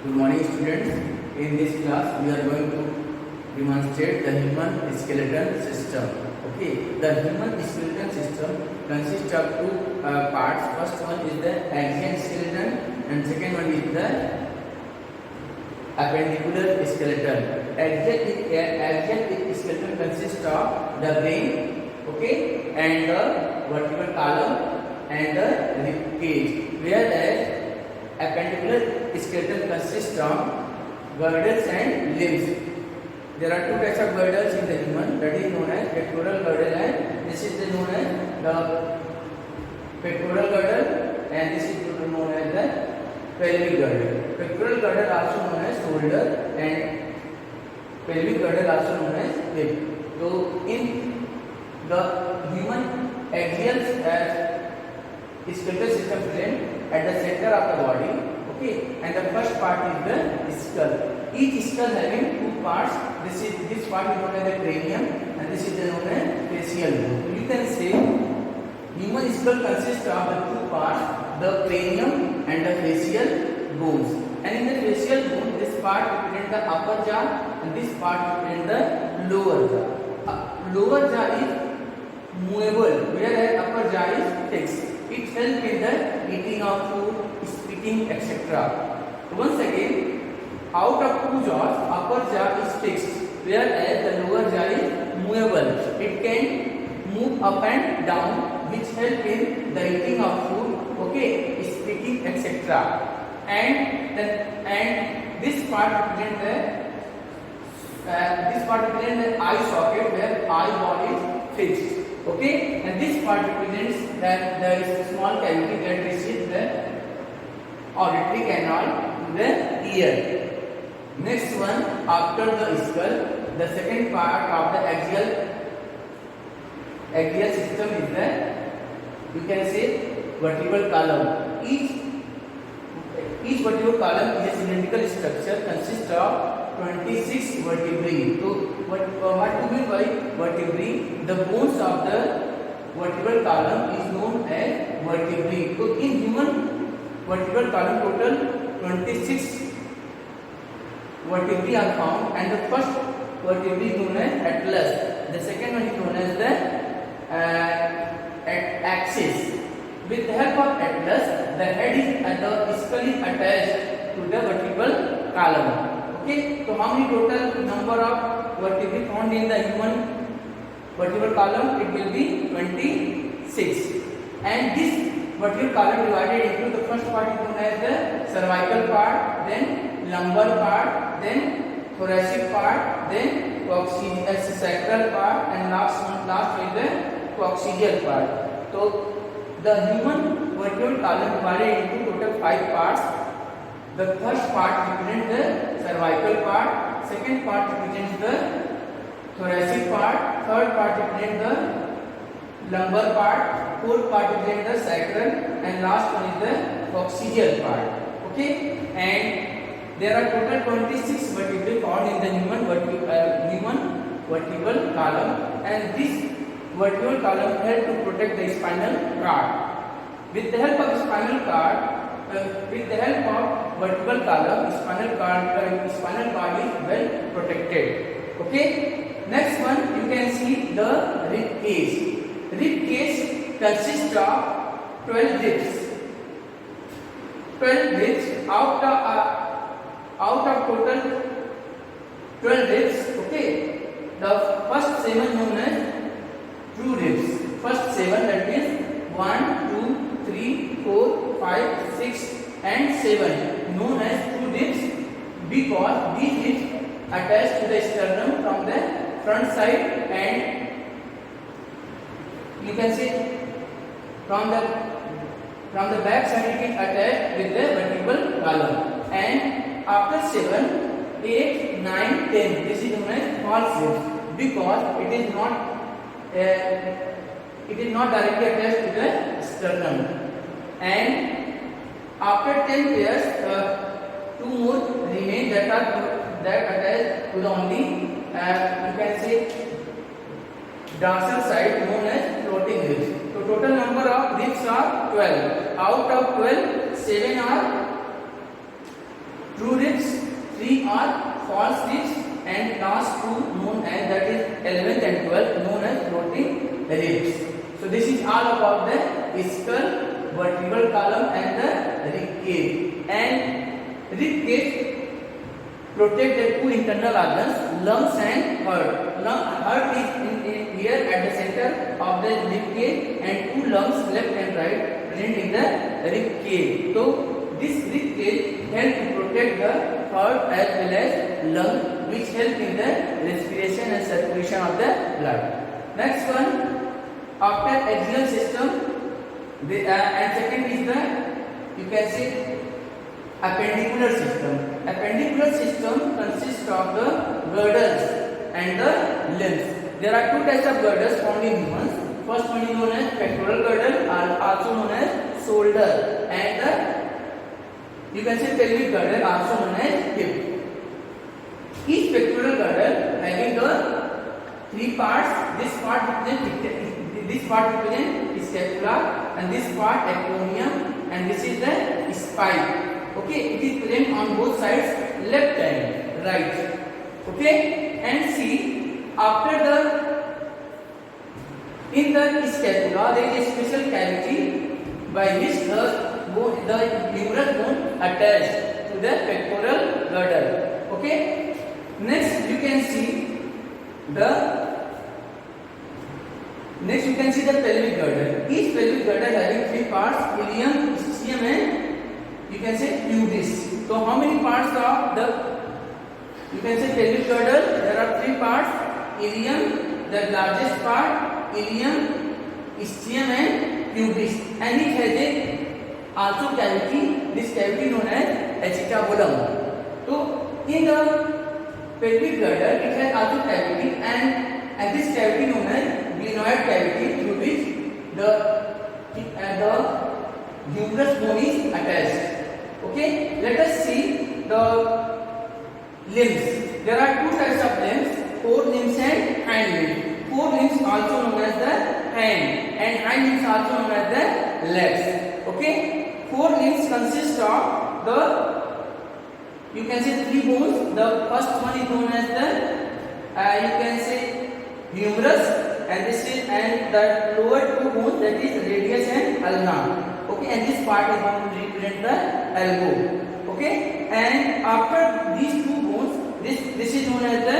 Good morning, students. In this class, we are going to demonstrate the human skeleton system. Okay, the human skeleton system consists of two parts. First one is the axial skeleton, and second one is the appendicular skeleton. Axial skeleton consists of the brain, okay, and the vertebral column and the rib cage, whereas appendicular skeleton consists of girdles and limbs. There are two types of girdles in the human, that is known as pectoral girdle, and this is known as the pectoral girdle, and this is known as the pelvic girdle. Pectoral girdle also known as shoulder, and pelvic girdle also known as hip. So in the human axial skeletal system present at the center of the body, okay, and the first part is the skull. Each skull having two parts. This part is known as the cranium, and this is known as facial bone. So you can say human skull consists of the two parts, the cranium and the facial bones. And in the facial bone, this part represents the upper jaw, and this part represents the lower jaw. Lower jaw is movable, whereas upper jaw is fixed. It helps in the eating of food, speaking, etc. Once again, out of two jaws, upper jaw is fixed, whereas the lower jaw is movable. It can move up and down, which help in the eating of food, okay, speaking, etc. And this part represents the eye socket, where eyeball is fixed. Okay, and this part represents that there is a small cavity that receives the auditory canal to the ear. Next one, after the skull, the second part of the axial system is the, you can say, vertebral column. Each vertebral column is a cylindrical structure, consists of 26 vertebrae. So what do you mean by vertebrae? The bones of the vertebral column is known as vertebrae. So in human vertebral column, total 26 vertebrae are found, and the first vertebrae is known as atlas. The second one is known as the axis. With the help of atlas, the head is the skull is attached to the vertebral column. Okay, so how many total number of vertebrae found in the human vertebral column? It will be 26. And this vertebral column divided into the first part is known as the cervical part, then lumbar part, then thoracic part, then sacral part, and last is the coccygeal part. So the human vertebral column divided into total 5 parts. The first part represents the cervical part, second part represents the thoracic part, third part represents the lumbar part, fourth part represents the sacral, and last one is the coccygeal part. Okay, and there are total 26 vertebrae found in the human vertebral column, and this vertebral column helps to protect the spinal cord. With the help of spinal cord, with the help of vertebral column, spinal cord is well protected. Okay. Next one, you can see the rib cage. Rib cage consists of 12 ribs. 12 ribs out of total 12 ribs. Okay. The first 7 known as true ribs. First 7, that means 1, 2, 3, 4, 5, 6 and 7 known as true ribs, because these ribs attached to the sternum from the front side, and you can see from the back side it is attached with the vertebral column. And after 7, 8, 9, 10, this is known as false ribs, because it is not directly attached to the sternum. And after 10 pairs, 2 more remain that attached to the only you can say dorsal side, known as floating ribs. So total number of ribs are 12. Out of 12, 7 are true ribs, 3 are false ribs, and last two known as, that is 11th and 12th, known as floating ribs. So this is all about the skull, vertebral column and the rib cage. And rib cage protect the two internal organs, lungs and heart. Heart is here at the center of the rib cage, and two lungs, left and right, present in the rib cage. So this rib cage help to protect the heart as well as lung, which help in the respiration and circulation of the blood. Next one, after axial system, and second is the, you can say, appendicular system. Appendicular system consists of the girdles and the limbs. There are two types of girdles found in humans. First one is known as pectoral girdle, also known as shoulder, and the, you can say, pelvic girdle, also known as hip. Each pectoral girdle having the three parts. This part represents scapula, and this part acromion, and this is the spine. Okay, it is present on both sides, left and right. Okay, and see, after the, in the scapula there is a special cavity by which the humerus bone attached to the pectoral girdle. Okay, next you can see the pelvic girdle. Each pelvic girdle having three parts: ilium, ischium, and you can say pubis. So how many parts of the, you can say, pelvic girdle? There are three parts: ilium, the largest part, ilium, ischium, and pubis, and it has a also cavity. This cavity known as acetabulum. So in the pelvic girdle it has also cavity, and this cavity known as glenoid cavity, through which the humerus bone is attached. Okay, let us see the limbs. There are two types of limbs: forelimbs and hind limbs. Forelimbs also known as the hand, and hind limbs also known as the legs. Okay, forelimbs consist of the, you can say, three bones. The first one is known as the, you can say, humerus, and this is, and the lower two bones, that is radius and ulna. Okay, and this part is going to represent the elbow. Okay, and after these two bones, this is known as the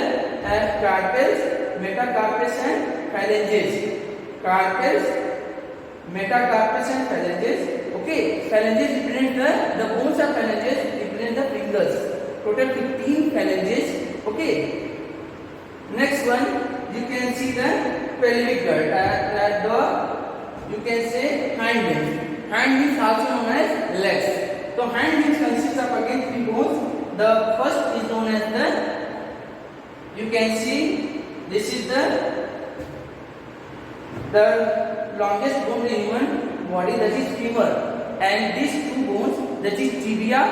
carpels, metacarpals and phalanges. Carpels, metacarpals and phalanges. Okay, phalanges represent the bones of phalanges represent the fingers. Total 15 phalanges. Okay. Next one, you can see the pelvic girdle. You can say hind limbs. Hind limbs also known as legs. So hind limbs consist of again three bones. The first is known as the, you can see, this is the longest bone in human body, that is femur, and these two bones, that is tibia,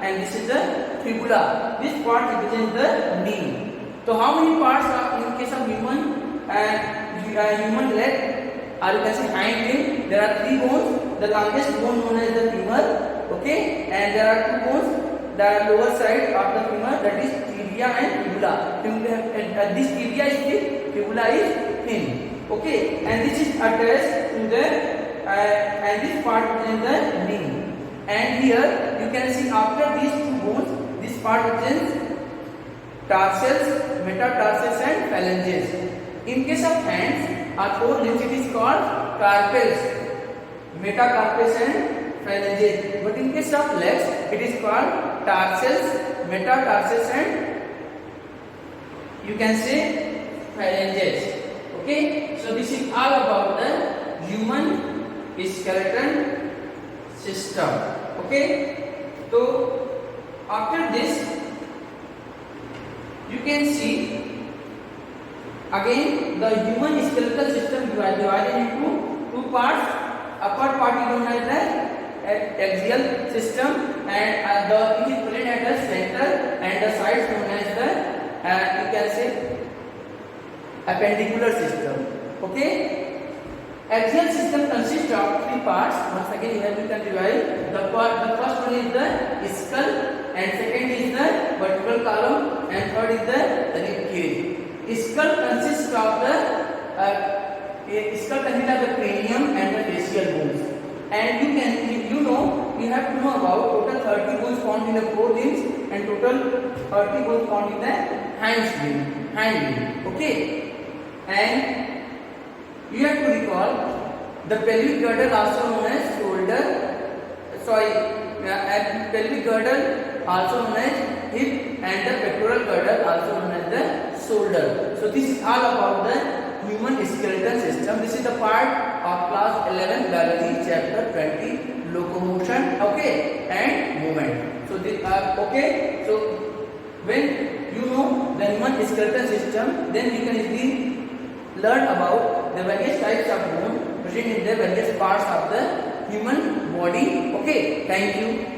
and this is the fibula. This part represents the knee. So how many parts are in case of human leg, or you can say hind limb? There are three bones. The longest bone known as the femur. Okay, and there are two bones, the lower side of the femur, that is tibia and fibula. This tibia is thick, fibula is thin. Okay, and this is attached to the, and this part is in the knee. And here you can see after these two bones, this part is tarsals, metatarsals, and phalanges. In case of hands or forelimbs, it is called carpels, metacarpals, and phalanges. But in case of legs, it is called tarsals, metatarsals, and you can say phalanges. Okay, so this is all about the human skeleton system. Okay, so after this you can see again the human skeletal system divided into two parts. Upper part is known as the axial system, and the, it is present at the center, and the sides known as the, you can say, appendicular system. Okay, axial system consists of three parts. Once again, here we can divide. The first one is the skull, and second is the vertebral column, and third is the rib cage. Skull consists of the cranium and the facial bones. And you have to know about total 30 bones found in the forelimbs and total 30 bones found in the hind limb. Okay, and you have to recall the pelvic girdle, also known as shoulder. Pelvic girdle, also known as hip, and the pectoral girdle, also known as the shoulder. So this is all about the human skeletal system. This is the part of class 11 biology, chapter 20, locomotion, okay, and movement. So this okay. So when you know the human skeletal system, then you can easily learn about the various types of bone present in the various parts of the human body. Okay, thank you.